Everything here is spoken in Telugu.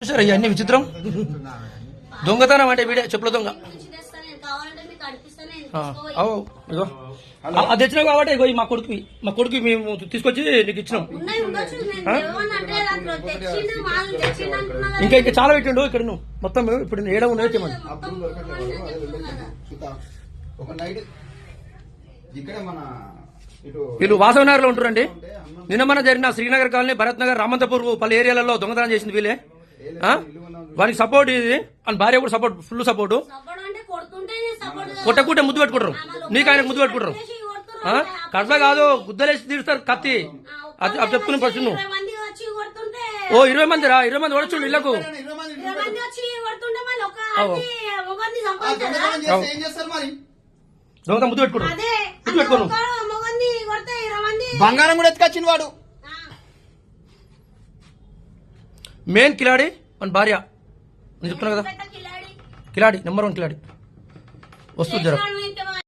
చూసారా ఇవన్నీ విచిత్రం. దొంగతనం అంటే వీడే చెప్పుల దొంగ. ఇగో అది తెచ్చినావు కాబట్టి ఇగో మా కొడుకు మేము తీసుకొచ్చి నీకు ఇచ్చినాం. ఇంకా ఇంకా చాలా పెట్టిండు ఇక్కడ నువ్వు మొత్తం ఇప్పుడు ఏడ ఉన్నాయి వీళ్ళు వాసవనగర్ లో ఉంటారండి. నిన్న మన జరిగిన శ్రీనగర్ కాలనీ, భరత్ నగర్, రామంతపూర్ పలు ఏరియాలలో దొంగతనం చేసింది వీళ్ళే. వానికి సపోర్ట్ ఇది అని భార్య కూడా సపోర్ట్, ఫుల్ సపోర్టు. కొట్టకుంటే ముద్దు పెట్టుకుంటారు, నీకు ఆయనకు ముద్దు పెట్టుకుంటారు. కట్ల కాదు గుద్దలేసి తీరుస్తారు కత్తి. అది చెప్తున్నా ఫస్ట్ నువ్వు. ఓ 20 మంది రా, 20 మంది ఓడొచ్చు ఇళ్లకు. దొంగ ముద్దు పెట్టుకోడు, ముద్దు పెట్టుకోను. బంగారం కూడా ఎత్తుకొచ్చింది వాడు. మెయిన్ కిలాడి మన భార్య, నేను చెప్తున్నా కదా, కిలాడి నెంబర్ 1 కిలాడి. వస్తుంది జర